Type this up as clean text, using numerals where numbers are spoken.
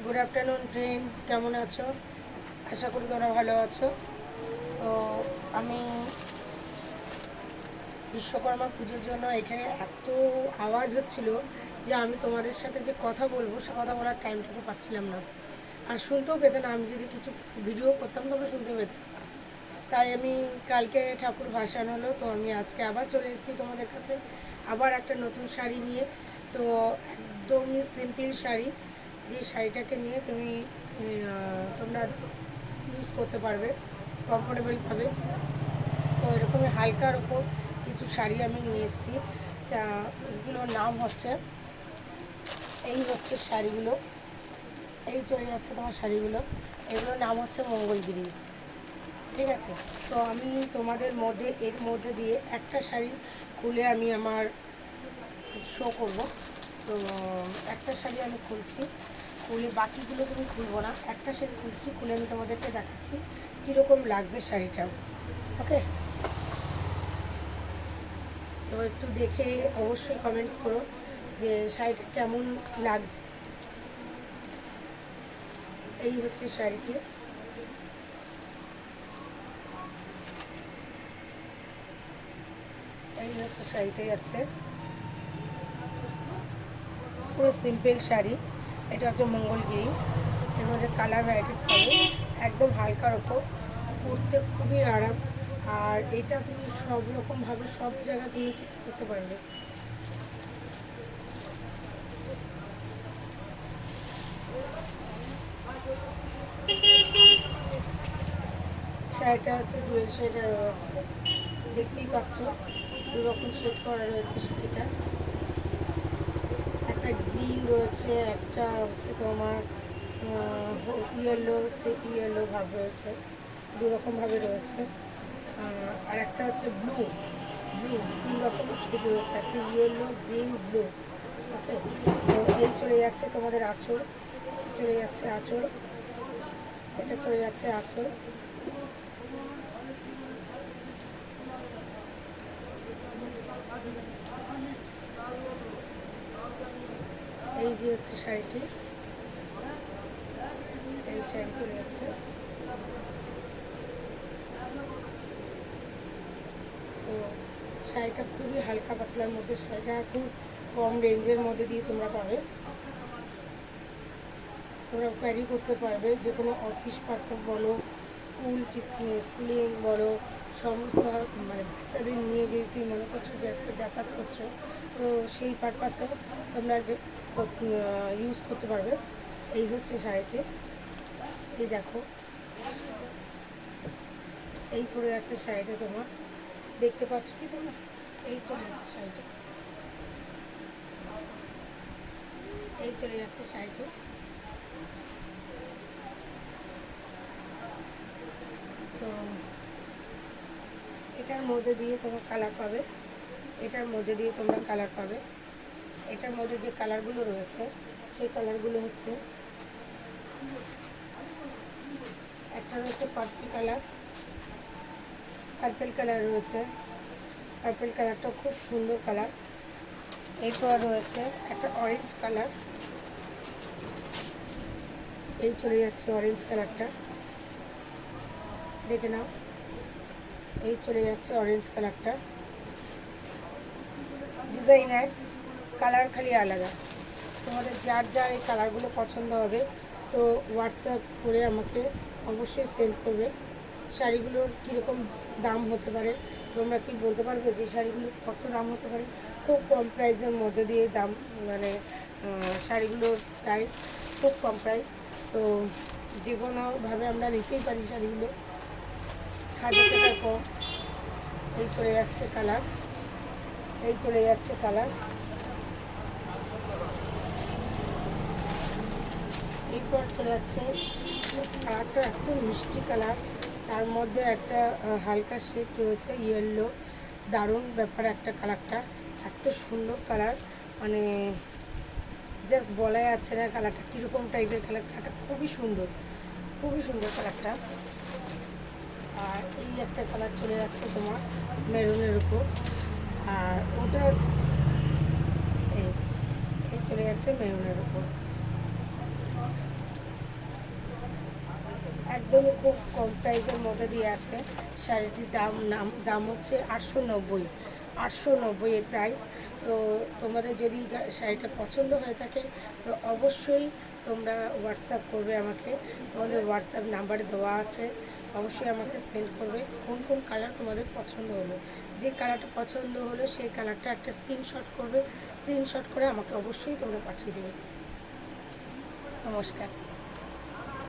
Good afternoon friend, কেমন আছো? আশা করি তোমরা ভালো আছো। তো আমি বিশ্বকর্মা পুজোর জন্য এখানে এত আওয়াজ হচ্ছিল যে আমি তোমাদের সাথে যে কথা বলবো সে কথা বলার টাইমটাকে পাচ্ছিলাম না, আর শুনতেও পেতে না। আমি যদি কিছু ভিডিও করতাম তবে শুনতে পেতাম। তাই আমি কালকে ঠাকুর ভাসান হলো, তো আমি আজকে আবার চলে এসেছি তোমাদের কাছে আবার একটা নতুন শাড়ি নিয়ে। তো একদমই সিম্পল শাড়ি, যে শাড়িটাকে নিয়ে তোমরা ইউজ করতে পারবে, কমফোর্টেবল পাবে। তো এরকমই হালকার ওপর কিছু শাড়ি আমি নিয়ে এসেছি। তা এগুলোর নাম হচ্ছে, এই হচ্ছে শাড়িগুলো, এই চলে যাচ্ছে তোমার শাড়িগুলো। এগুলোর নাম হচ্ছে মঙ্গলগিরি, ঠিক আছে? তো আমি তোমাদের মধ্যে এর মধ্যে দিয়ে একটা শাড়ি খুলে আমি আমার শো করব। তো একটা শাড়ি আমি খুলছি, খুলে বাকিগুলো তুমি খুলবো না, একটা শাড়ি খুলছি, খুলে আমি তোমাদেরকে দেখাচ্ছি কীরকম লাগবে শাড়িটাও। ওকে, তো একটু দেখে অবশ্যই কমেন্টস করো যে শাড়িটা কেমন লাগছে। এই হচ্ছে শাড়িটি, এই হচ্ছে শাড়িটাই আছে, পুরো সিম্পল শাড়ি। এটা হচ্ছে মঙ্গলগিরি, এর মধ্যে কালার ভ্যারাইটিস পাবে, একদম হালকার ওপর, পরতে খুবই আরাম। আর এটা তুমি সব রকমভাবে সব জায়গা তুমি করতে পারবে। শাড়িটা হচ্ছে ডুয়েল শেডের রয়েছে, দেখতেই পাচ্ছ দুরকম শেড করা রয়েছে শাড়িটা। একটা গ্রিন রয়েছে, একটা হচ্ছে তোমার ইয়েলো, সে ইয়েলো ভাব রয়েছে, দুরকমভাবে রয়েছে। আর একটা হচ্ছে ব্লু, ব্লু তিন রকম শেড রয়েছে, একটা ইয়েলো, গ্রিন, ব্লু। ওকে, তো এই চলে যাচ্ছে তোমাদের আঁচল, চলে যাচ্ছে আঁচল, এটা চলে যাচ্ছে আঁচল। এই যে হচ্ছে শাড়িটি, এই শাড়ি চলে যাচ্ছে। তো শাড়িটা খুবই হালকা পাতলার মধ্যে, শাড়িটা খুব কম রেঞ্জের মধ্যে দিয়ে তোমরা পাবে, তোমরা ক্যারি করতে পারবে যে কোনো অফিস পারপাস বলো, স্কুলিং বলো, সমস্ত মানে বাচ্চাদের নিয়ে যে তুমি মনে করছো যে একটা যাতায়াত করছো, তো সেই পারপাসেও তোমরা যে ইউজ করতে পারবে। এই হচ্ছে শাড়িটি, এই দেখো, এই পরে যাচ্ছে শাড়িটা, তোমার দেখতে পাচ্ছ কি তোমরা? এই চলে যাচ্ছে শাড়িটা, এই চলে যাচ্ছে শাড়িটি। তো এটার মধ্যে দিয়ে তোমরা কালার পাবে, এটার মধ্যে দিয়ে তোমরা কালার পাবে। এটার মধ্যে যে কালারগুলো রয়েছে সেই কালারগুলো হচ্ছে, একটা রয়েছে পার্পল কালার, পার্পল কালার রয়েছে, পার্পল কালারটা খুব সুন্দর কালার। এরপর রয়েছে একটা অরেঞ্জ কালার, এই চলে যাচ্ছে অরেঞ্জ কালারটা, দেখে নাও, এই চলে যাচ্ছে অরেঞ্জ কালারটা। ডিজাইনার কালার খালি আলাদা, তোমাদের যার যার এই কালারগুলো পছন্দ হবে তো হোয়াটসঅ্যাপ করে আমাকে অবশ্যই সেন্ড করবে। শাড়িগুলোর কীরকম দাম হতে পারে তোমরা কি বলতে পারবে যে শাড়িগুলো কত দাম হতে পারে? খুব কম প্রাইসের মধ্যে দিয়ে দাম, মানে শাড়িগুলোর প্রাইস খুব কম প্রাইস। তো যে কোনোভাবে আমরা নিতেই পারি শাড়িগুলো, 1000 টাকা কম। এই চলে যাচ্ছে কালার, এই চলে যাচ্ছে কালার। এরপর চলে যাচ্ছে কালারটা এত মিষ্টি কালার, তার মধ্যে একটা হালকা শেড রয়েছে ইয়েলো, দারুণ ব্যাপার একটা কালারটা, এত সুন্দর কালার, মানে জাস্ট বলা যাচ্ছে না কালারটা কীরকম টাইপের কালার। কালারটা খুবই সুন্দর, খুবই সুন্দর কালারটা। আর এই একটা কালার চলে যাচ্ছে তোমার মেরুনের উপর, আর ওটা এই চলে যাচ্ছে মেরুনের উপর। একদমই খুব কম প্রাইসের মধ্যে দিয়ে আছে। শাড়িটির দাম হচ্ছে 890, 890 এর প্রাইস। তো তোমাদের যদি শাড়িটা পছন্দ হয়ে থাকে তো অবশ্যই তোমরা হোয়াটসঅ্যাপ করবে আমাকে, তোমাদের হোয়াটসঅ্যাপ নাম্বারে দেওয়া আছে, অবশ্যই আমাকে সেন্ড করবে কোন কোন কালার তোমাদের পছন্দ হলো। যে কালারটা পছন্দ হলো সেই কালারটা একটা স্ক্রিনশট করবে, স্ক্রিনশট করে আমাকে অবশ্যই তোমরা পাঠিয়ে দেবে। নমস্কার।